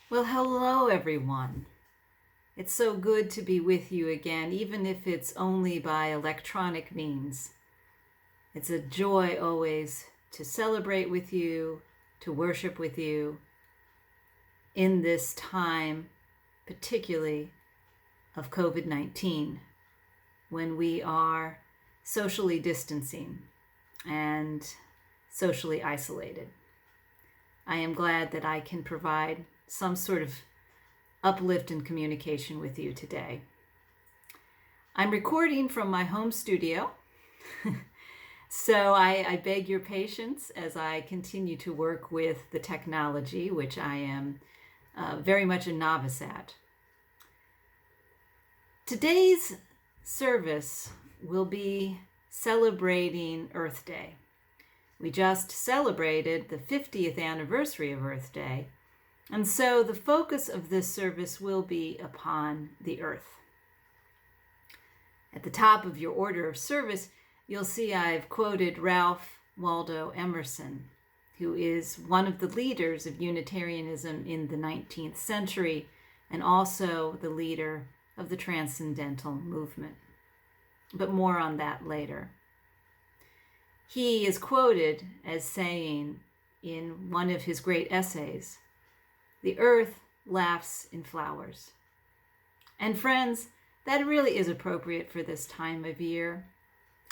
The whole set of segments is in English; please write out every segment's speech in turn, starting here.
Well, hello, everyone. It's so good to be with you again, even if it's only by electronic means. It's a joy always to celebrate with you, to worship with you in this time, particularly of COVID-19, when we are socially distancing and socially isolated. I am glad that I can provide some sort of uplift and communication with you today. I'm recording from my home studio, so I beg your patience as I continue to work with the technology, which I am very much a novice at. Today's service will be celebrating Earth Day. We just celebrated the 50th anniversary of Earth Day, and so the focus of this service will be upon the earth. At the top of your order of service, you'll see I've quoted Ralph Waldo Emerson, who is one of the leaders of Unitarianism in the 19th century and also the leader of the Transcendental movement. But more on that later. He is quoted as saying in one of his great essays, "The earth laughs in flowers." And friends, that really is appropriate for this time of year.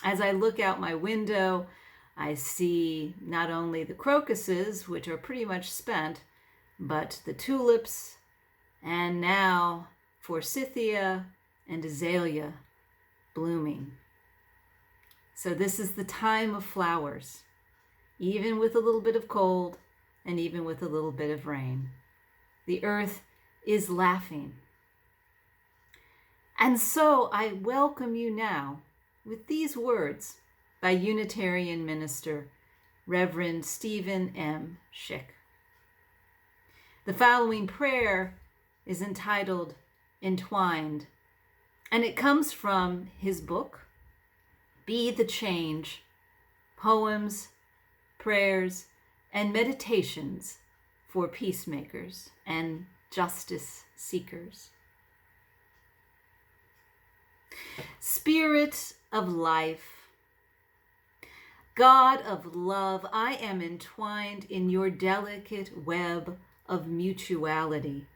As I look out my window, I see not only the crocuses, which are pretty much spent, but the tulips, and now forsythia and azalea blooming. So this is the time of flowers, even with a little bit of cold and even with a little bit of rain. The earth is laughing. And so I welcome you now with these words by Unitarian minister Reverend Stephen M. Schick. The following prayer is entitled Entwined, and it comes from his book, Be the Change, Poems, Prayers, and Meditations for Peacemakers and Justice Seekers. Spirit of life, God of love, I am entwined in your delicate web of mutuality.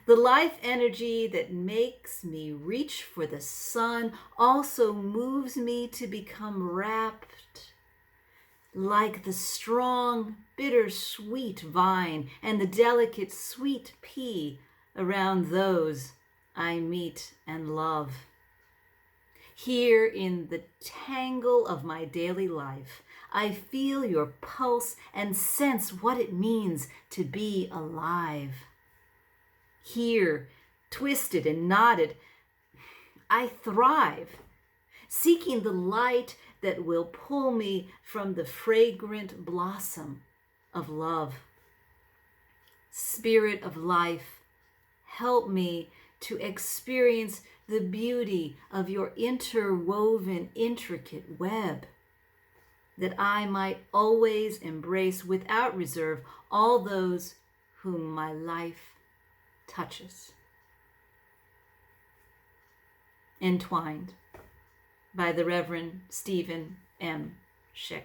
The life energy that makes me reach for the sun also moves me to become wrapped like the strong, bittersweet vine and the delicate sweet pea around those I meet and love. Here in the tangle of my daily life, I feel your pulse and sense what it means to be alive. Here, twisted and knotted, I thrive, seeking the light that will pull me from the fragrant blossom of love. Spirit of life, help me to experience the beauty of your interwoven, intricate web, that I might always embrace without reserve all those whom my life touches. Entwined by the Reverend Stephen M. Schick.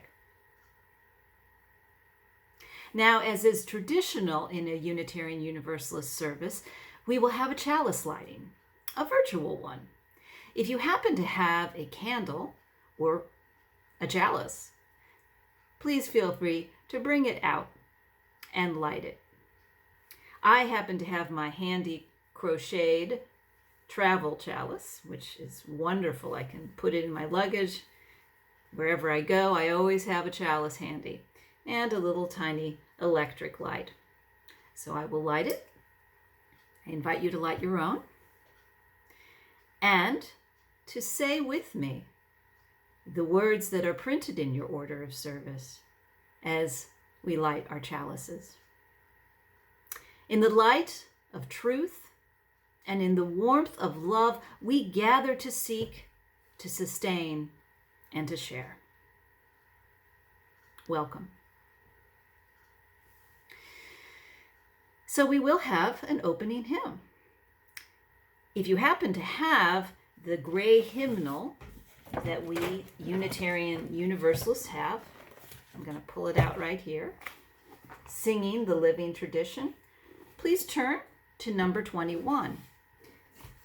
Now, as is traditional in a Unitarian Universalist service, we will have a chalice lighting, a virtual one. If you happen to have a candle or a chalice, please feel free to bring it out and light it. I happen to have my handy crocheted travel chalice, which is wonderful. I can put it in my luggage. Wherever I go, I always have a chalice handy and a little tiny electric light. So I will light it. I invite you to light your own and to say with me the words that are printed in your order of service as we light our chalices. In the light of truth and in the warmth of love, we gather to seek, to sustain, and to share. Welcome. So we will have an opening hymn. If you happen to have the gray hymnal that we Unitarian Universalists have, I'm going to pull it out right here, Singing the Living Tradition, please turn to number 21,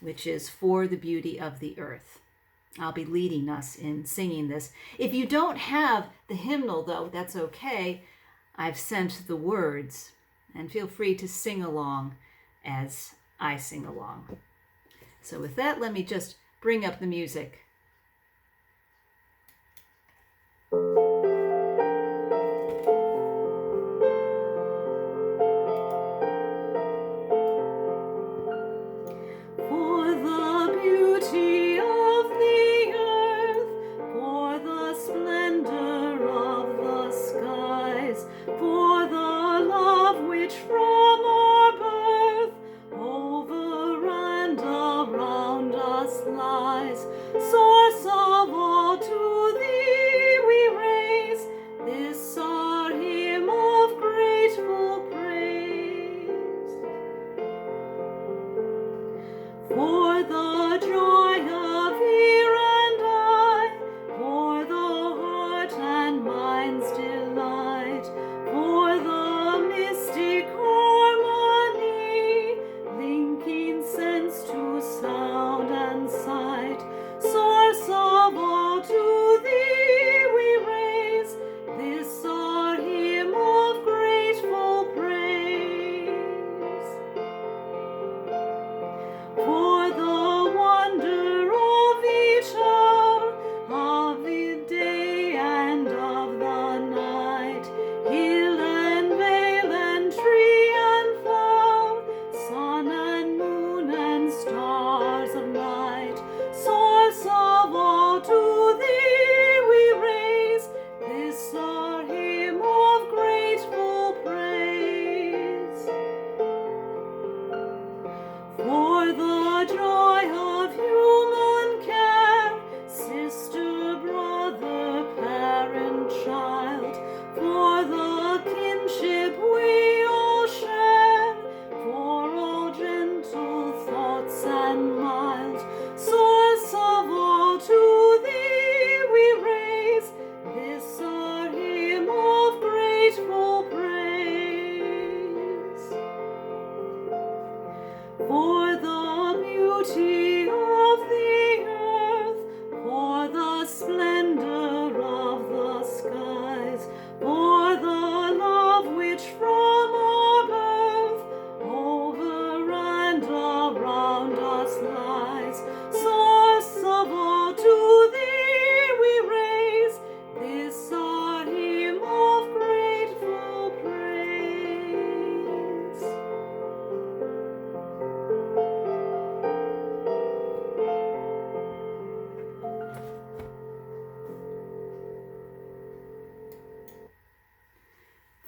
which is For the Beauty of the Earth. I'll be leading us in singing this. If you don't have the hymnal, though, that's okay. I've sent the words, and feel free to sing along as I sing along. So with that, let me just bring up the music.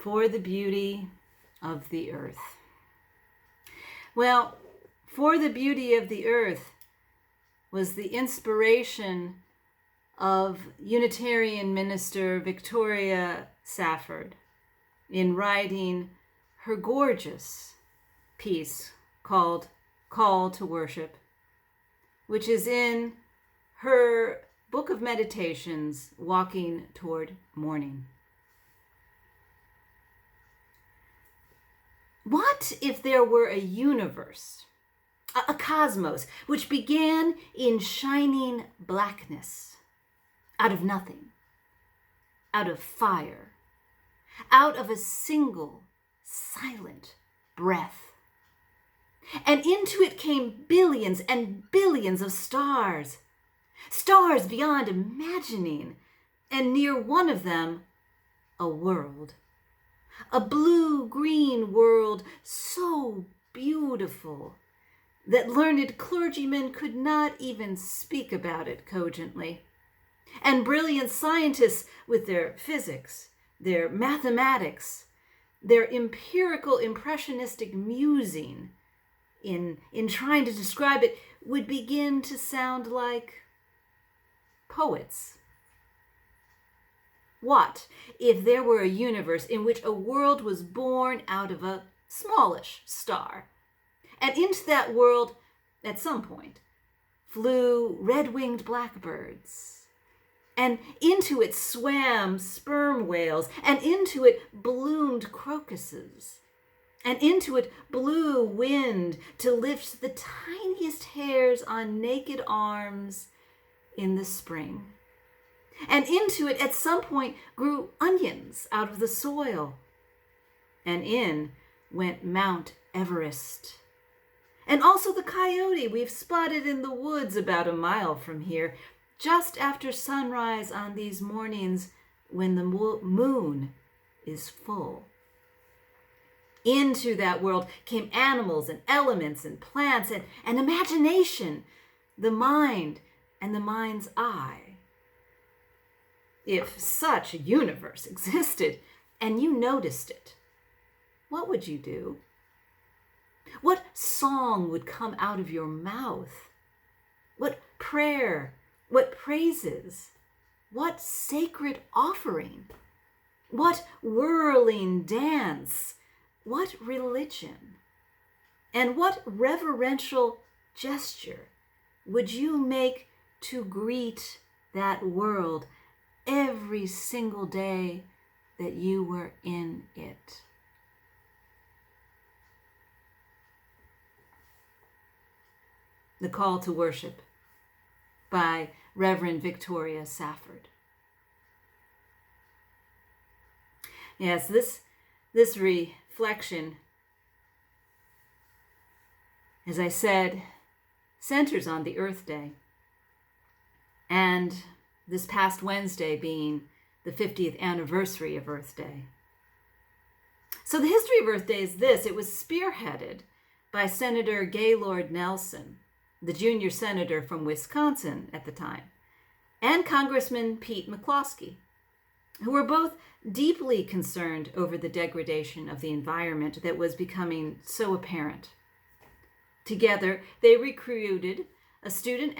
For the Beauty of the Earth. Well, For the Beauty of the Earth was the inspiration of Unitarian minister Victoria Safford in writing her gorgeous piece called Call to Worship, which is in her book of meditations, Walking Toward Morning. What if there were a universe, a cosmos, which began in shining blackness, out of nothing, out of fire, out of a single silent breath, and into it came billions and billions of stars, stars beyond imagining, and near one of them, a world. A blue-green world so beautiful that learned clergymen could not even speak about it cogently. And brilliant scientists with their physics, their mathematics, their empirical impressionistic musing in trying to describe it would begin to sound like poets. What if there were a universe in which a world was born out of a smallish star. And into that world, at some point, flew red-winged blackbirds. And into it swam sperm whales, and into it bloomed crocuses. And into it blew wind to lift the tiniest hairs on naked arms in the spring. And into it at some point grew onions out of the soil. And in went Mount Everest. And also the coyote we've spotted in the woods about a mile from here, just after sunrise on these mornings when the moon is full. Into that world came animals and elements and plants and imagination, the mind and the mind's eye. If such a universe existed and you noticed it, what would you do? What song would come out of your mouth? What prayer? What praises? What sacred offering? What whirling dance? What religion? And what reverential gesture would you make to greet that world every single day that you were in it? The Call to Worship by Reverend Victoria Safford. Yes, this reflection, as I said, centers on the Earth Day, and this past Wednesday being the 50th anniversary of Earth Day. So the history of Earth Day is this. It was spearheaded by Senator Gaylord Nelson, the junior senator from Wisconsin at the time, and Congressman Pete McCloskey, who were both deeply concerned over the degradation of the environment that was becoming so apparent. Together, they recruited a student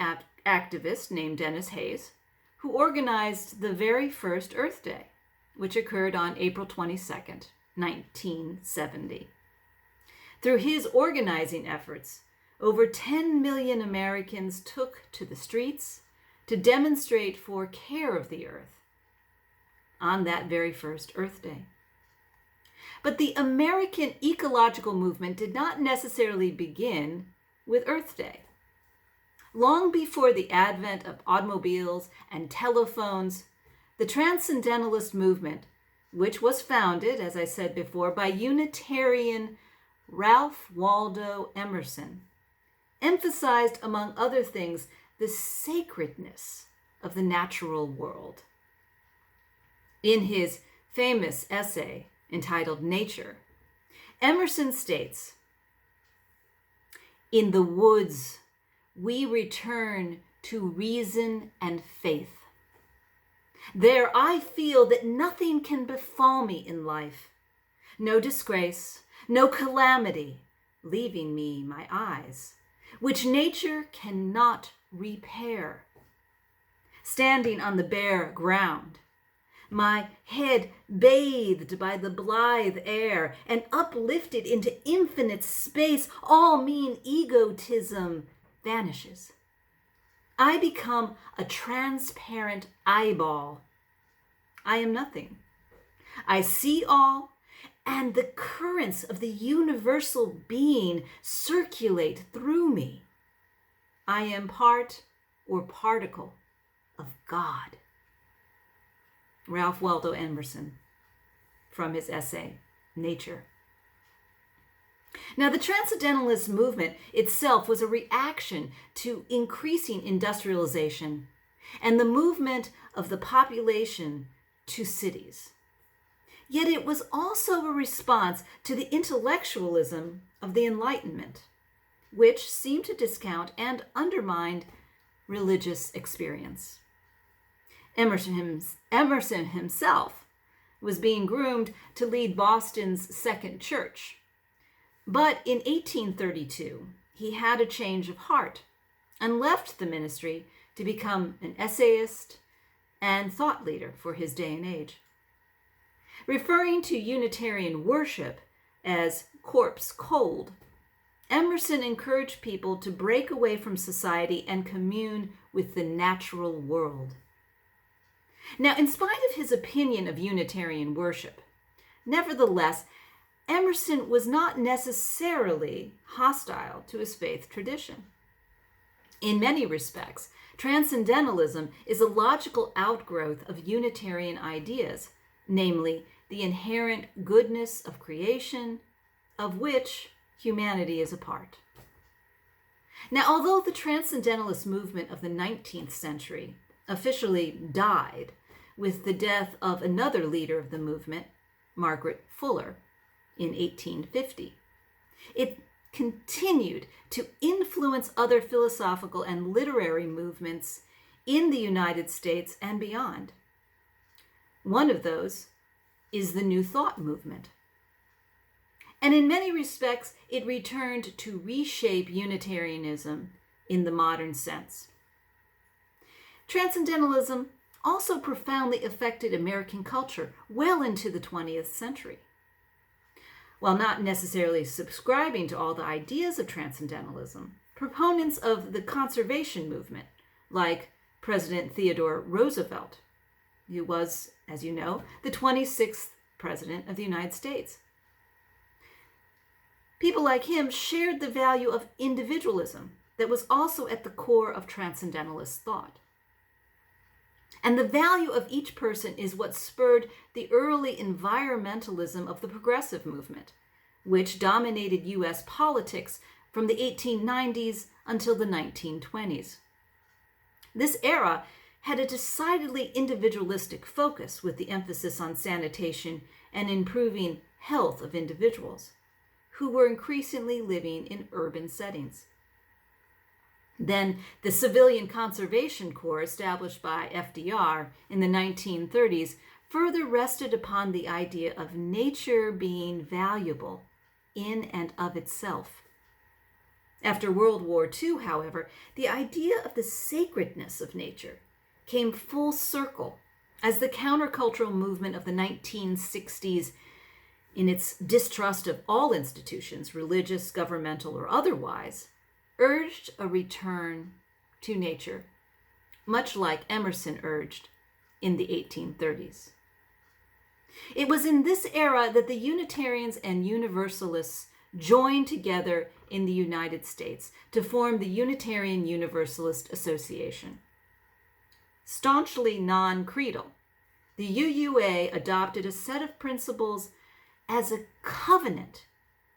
activist named Dennis Hayes, who organized the very first Earth Day, which occurred on April 22nd, 1970. Through his organizing efforts, over 10 million Americans took to the streets to demonstrate for care of the earth on that very first Earth Day. But the American ecological movement did not necessarily begin with Earth Day. Long before the advent of automobiles and telephones, the Transcendentalist movement, which was founded, as I said before, by Unitarian Ralph Waldo Emerson, emphasized, among other things, the sacredness of the natural world. In his famous essay entitled Nature, Emerson states, "In the woods, we return to reason and faith. There I feel that nothing can befall me in life, no disgrace, no calamity, leaving me my eyes, which nature cannot repair. Standing on the bare ground, my head bathed by the blithe air and uplifted into infinite space, all mean egotism vanishes. I become a transparent eyeball. I am nothing. I see all, and the currents of the universal being circulate through me. I am part or particle of God." Ralph Waldo Emerson, from his essay, Nature. Now, the Transcendentalist movement itself was a reaction to increasing industrialization and the movement of the population to cities. Yet it was also a response to the intellectualism of the Enlightenment, which seemed to discount and undermine religious experience. Emerson himself was being groomed to lead Boston's Second Church. But in 1832, he had a change of heart and left the ministry to become an essayist and thought leader for his day and age. Referring to Unitarian worship as corpse cold, Emerson encouraged people to break away from society and commune with the natural world. Now, in spite of his opinion of Unitarian worship, nevertheless, Emerson was not necessarily hostile to his faith tradition. In many respects, transcendentalism is a logical outgrowth of Unitarian ideas, namely the inherent goodness of creation, of which humanity is a part. Now, although the transcendentalist movement of the 19th century officially died with the death of another leader of the movement, Margaret Fuller, in 1850, it continued to influence other philosophical and literary movements in the United States and beyond. One of those is the New Thought movement. And in many respects, it returned to reshape Unitarianism in the modern sense. Transcendentalism also profoundly affected American culture well into the 20th century. While not necessarily subscribing to all the ideas of transcendentalism, proponents of the conservation movement, like President Theodore Roosevelt, who was, as you know, the 26th President of the United States. People like him shared the value of individualism that was also at the core of transcendentalist thought. And the value of each person is what spurred the early environmentalism of the progressive movement, which dominated U.S. politics from the 1890s until the 1920s. This era had a decidedly individualistic focus with the emphasis on sanitation and improving health of individuals, who were increasingly living in urban settings. Then the Civilian Conservation Corps, established by FDR in the 1930s, further rested upon the idea of nature being valuable in and of itself. After World War II, however, the idea of the sacredness of nature came full circle as the countercultural movement of the 1960s, in its distrust of all institutions, religious, governmental, or otherwise, urged a return to nature, much like Emerson urged in the 1830s. It was in this era that the Unitarians and Universalists joined together in the United States to form the Unitarian Universalist Association. Staunchly non-creedal, the UUA adopted a set of principles as a covenant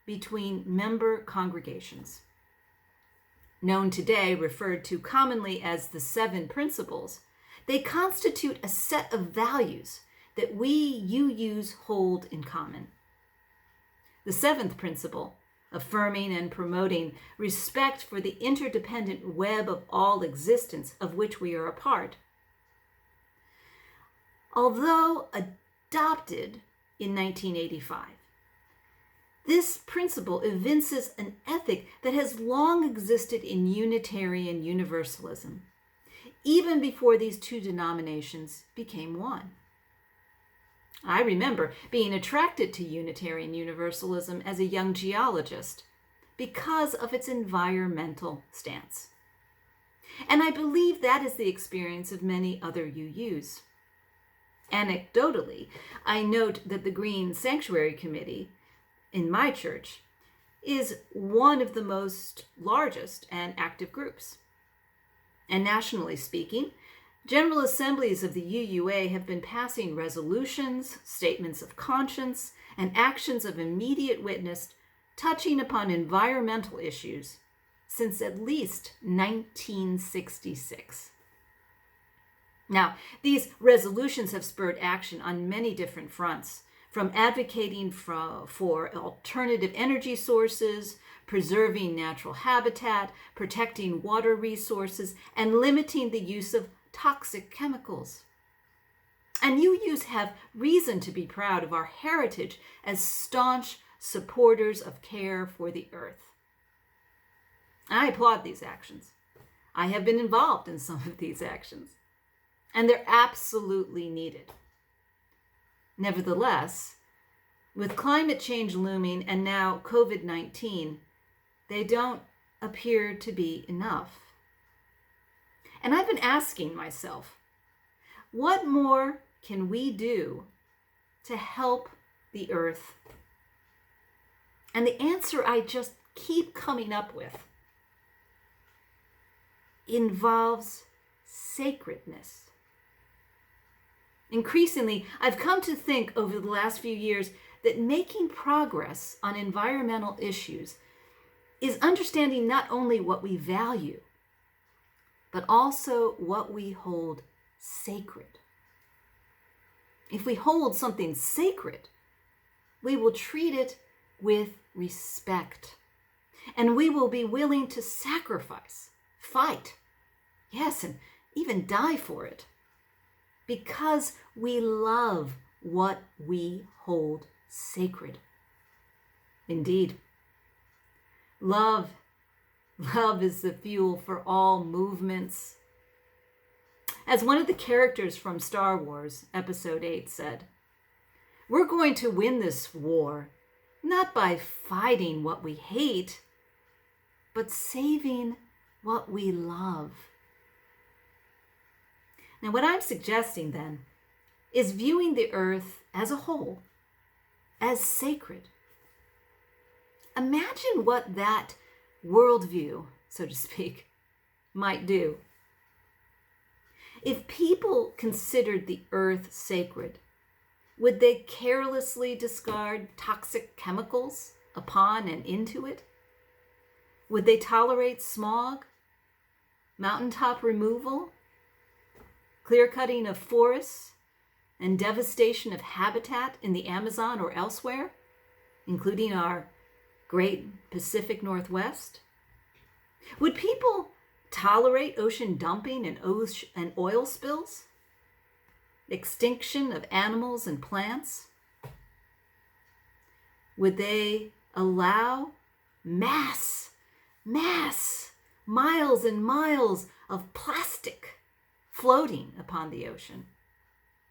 between member congregations. Known today, referred to commonly as the 7 principles, they constitute a set of values that we UUs hold in common. The 7th principle, affirming and promoting respect for the interdependent web of all existence of which we are a part. Although adopted in 1985, this principle evinces an ethic that has long existed in Unitarian Universalism, even before these two denominations became one. I remember being attracted to Unitarian Universalism as a young geologist because of its environmental stance. And I believe that is the experience of many other UUs. Anecdotally, I note that the Green Sanctuary Committee in my church is one of the most largest and active groups. And nationally speaking, General Assemblies of the UUA have been passing resolutions, statements of conscience, and actions of immediate witness touching upon environmental issues since at least 1966. Now, these resolutions have spurred action on many different fronts, from advocating for alternative energy sources, preserving natural habitat, protecting water resources, and limiting the use of toxic chemicals. And UUs have reason to be proud of our heritage as staunch supporters of care for the earth. I applaud these actions. I have been involved in some of these actions, and they're absolutely needed. Nevertheless, With climate change looming and now COVID-19, they don't appear to be enough. And I've been asking myself, what more can we do to help the earth? And the answer I just keep coming up with involves sacredness. Increasingly, I've come to think over the last few years that making progress on environmental issues is understanding not only what we value, but also what we hold sacred. If we hold something sacred, we will treat it with respect, and we will be willing to sacrifice, fight, yes, and even die for it, because we love what we hold sacred. Indeed, love is the fuel for all movements. As one of the characters from Star Wars Episode 8 said, we're going to win this war not by fighting what we hate, but saving what we love. Now, what I'm suggesting then is viewing the earth as a whole, as sacred. Imagine what that worldview, so to speak, might do. If people considered the earth sacred, would they carelessly discard toxic chemicals upon and into it? Would they tolerate smog, mountaintop removal, clear-cutting of forests, and devastation of habitat in the Amazon or elsewhere, including our great Pacific Northwest? Would people tolerate ocean dumping and oil spills? Extinction of animals and plants? Would they allow mass, miles and miles of plastic floating upon the ocean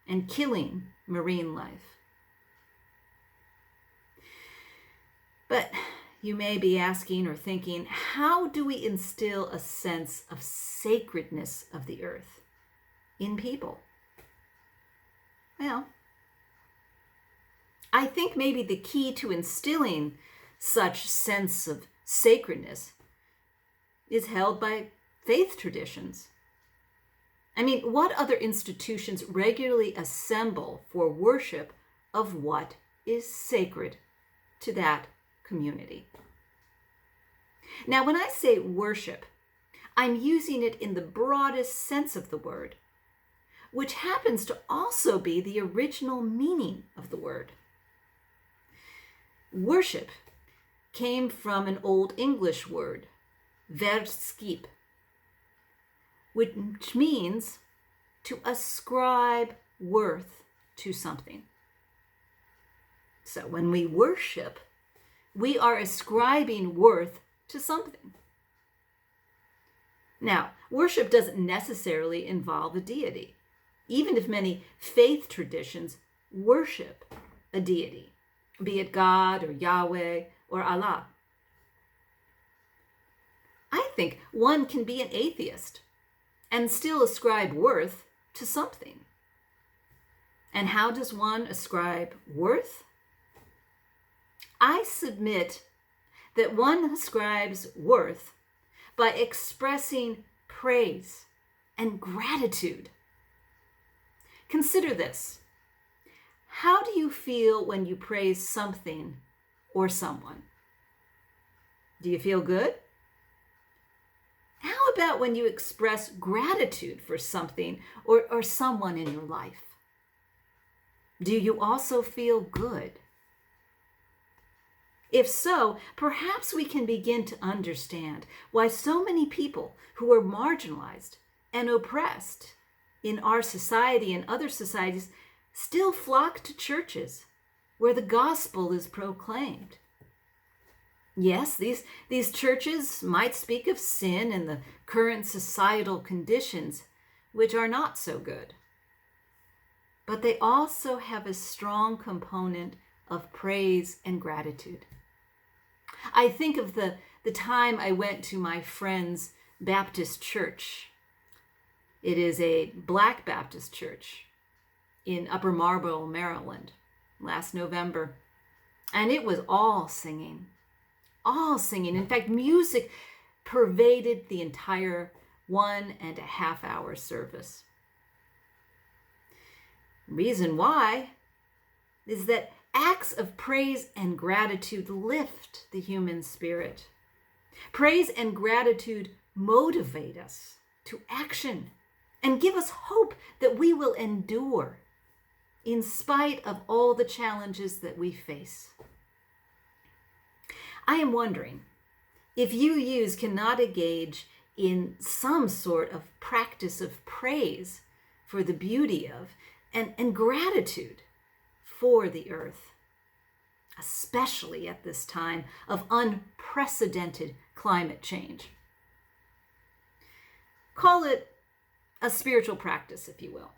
and killing marine life? But you may be asking or thinking, how do we instill a sense of sacredness of the earth in people? Well, I think maybe the key to instilling such sense of sacredness is held by faith traditions. I mean, what other institutions regularly assemble for worship of what is sacred to that community? Now, when I say worship, I'm using it in the broadest sense of the word, which happens to also be the original meaning of the word. Worship came from an Old English word, verskip, which means to ascribe worth to something. So when we worship, we are ascribing worth to something. Now, worship doesn't necessarily involve a deity, even if many faith traditions worship a deity, be it God or Yahweh or Allah. I think one can be an atheist and still ascribe worth to something. And how does one ascribe worth? I submit that one ascribes worth by expressing praise and gratitude. Consider this. How do you feel when you praise something or someone? Do you feel good? How about when you express gratitude for something or someone in your life? Do you also feel good? If so, perhaps we can begin to understand why so many people who are marginalized and oppressed in our society and other societies still flock to churches where the gospel is proclaimed. Yes, these churches might speak of sin and the current societal conditions, which are not so good. But they also have a strong component of praise and gratitude. I think of the time I went to my friend's Baptist church. It is a Black Baptist church in Upper Marlboro, Maryland, last November. And it was all singing, all singing. In fact, music pervaded the entire 1.5 hour service. Reason why is that acts of praise and gratitude lift the human spirit. Praise and gratitude motivate us to action and give us hope that we will endure in spite of all the challenges that we face. I am wondering if you cannot engage in some sort of practice of praise for the beauty of and gratitude for the earth, especially at this time of unprecedented climate change. Call it a spiritual practice, if you will.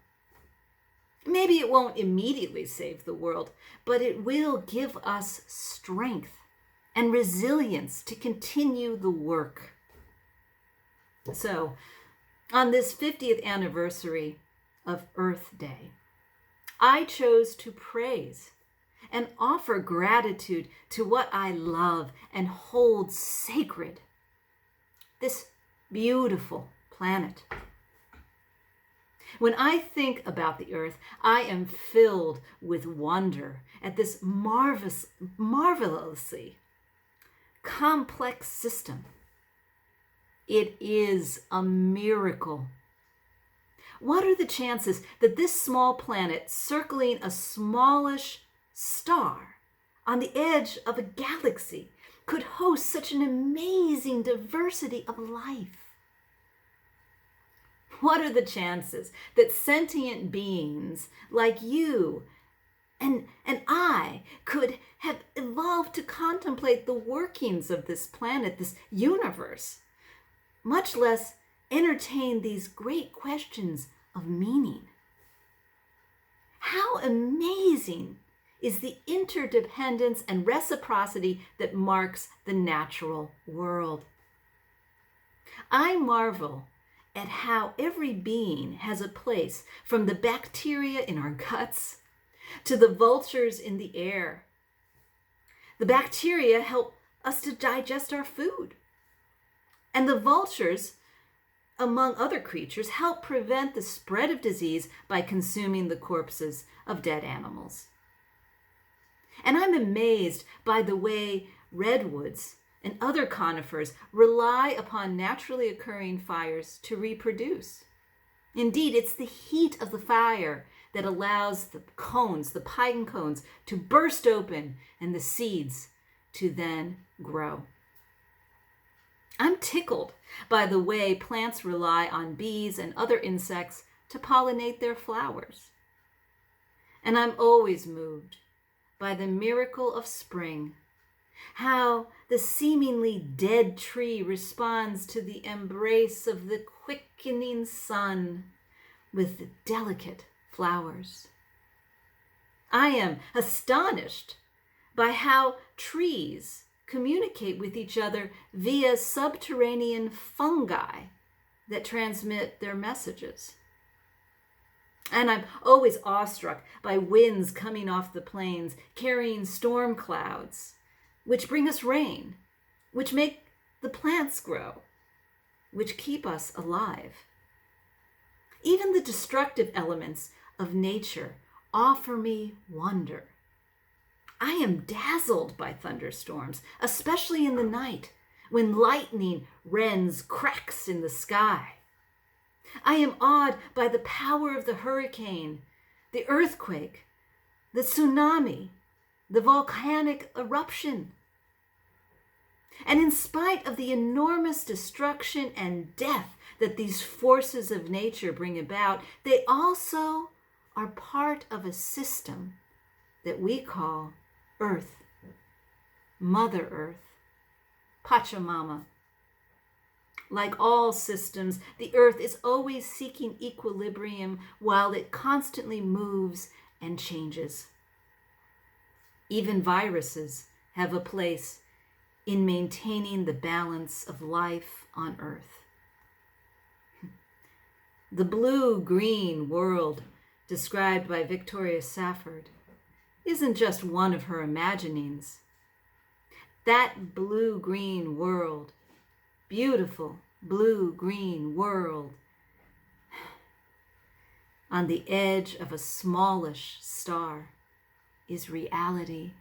Maybe it won't immediately save the world, but it will give us strength and resilience to continue the work. So, on this 50th anniversary of Earth Day, I chose to praise and offer gratitude to what I love and hold sacred, this beautiful planet. When I think about the earth, I am filled with wonder at this marvelously complex system. It is a miracle. What are the chances that this small planet circling a smallish star on the edge of a galaxy could host such an amazing diversity of life? What are the chances that sentient beings like you and I could have evolved to contemplate the workings of this planet, this universe, much less entertain these great questions of meaning? How amazing is the interdependence and reciprocity that marks the natural world. I marvel at how every being has a place, from the bacteria in our guts to the vultures in the air. The bacteria help us to digest our food, and the vultures, among other creatures, help prevent the spread of disease by consuming the corpses of dead animals. And I'm amazed by the way redwoods and other conifers rely upon naturally occurring fires to reproduce. Indeed, it's the heat of the fire that allows the cones, the pine cones, to burst open and the seeds to then grow. I'm tickled by the way plants rely on bees and other insects to pollinate their flowers. And I'm always moved by the miracle of spring, how the seemingly dead tree responds to the embrace of the quickening sun with the delicate flowers. I am astonished by how trees communicate with each other via subterranean fungi that transmit their messages. And I'm always awestruck by winds coming off the plains, carrying storm clouds, which bring us rain, which make the plants grow, which keep us alive. Even the destructive elements of nature offer me wonder. I am dazzled by thunderstorms, especially in the night, when lightning rends cracks in the sky. I am awed by the power of the hurricane, the earthquake, the tsunami, the volcanic eruption. And in spite of the enormous destruction and death that these forces of nature bring about, they also are part of a system that we call Earth, Mother Earth, Pachamama. Like all systems, the earth is always seeking equilibrium while it constantly moves and changes. Even viruses have a place in maintaining the balance of life on Earth. The blue-green world described by Victoria Safford isn't just one of her imaginings. That blue-green world, beautiful blue-green world, on the edge of a smallish star, is reality.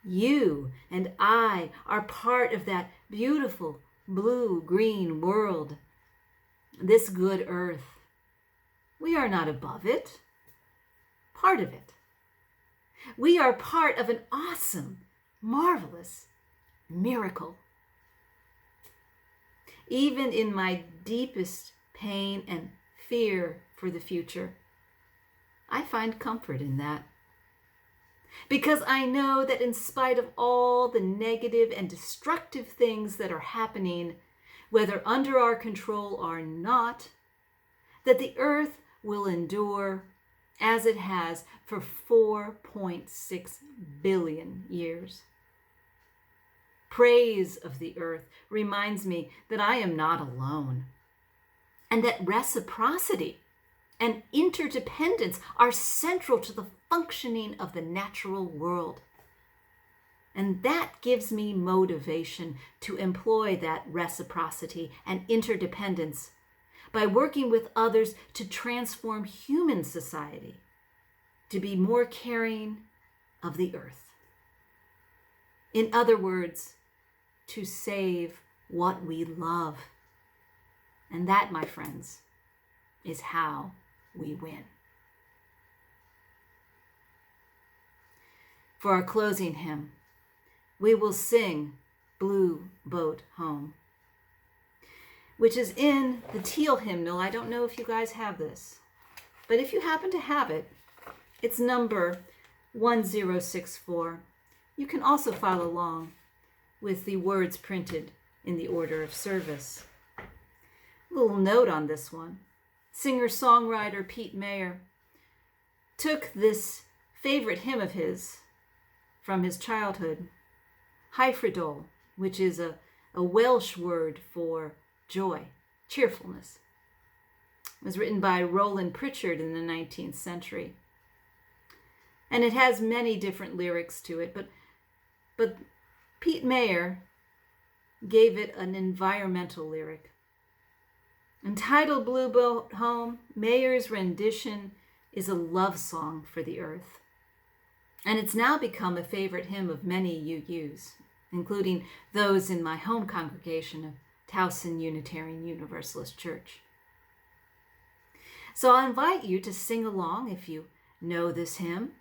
You and I are part of that beautiful blue-green world, this good earth. We are not above it, part of it. We are part of an awesome, marvelous miracle. Even in my deepest pain and fear for the future, I find comfort in that. Because I know that in spite of all the negative and destructive things that are happening, whether under our control or not, that the earth will endure as it has for 4.6 billion years. Praise of the earth reminds me that I am not alone, and that reciprocity and interdependence are central to the functioning of the natural world. And that gives me motivation to employ that reciprocity and interdependence by working with others to transform human society to be more caring of the earth. In other words, to save what we love. And that, my friends, is how we win. For our closing hymn, we will sing Blue Boat Home, which is in the Teal hymnal. I don't know if you guys have this, but if you happen to have it, it's number 1064. You can also follow along with the words printed in the order of service. A little note on this one. Singer-songwriter Pete Mayer took this favorite hymn of his from his childhood, Hyfrydol, which is a Welsh word for joy, cheerfulness. It was written by Roland Pritchard in the 19th century. And it has many different lyrics to it, but Pete Mayer gave it an environmental lyric. Entitled Blue Boat Home, Mayer's rendition is a love song for the earth. And it's now become a favorite hymn of many UUs, including those in my home congregation of Towson Unitarian Universalist Church. So I'll invite you to sing along if you know this hymn,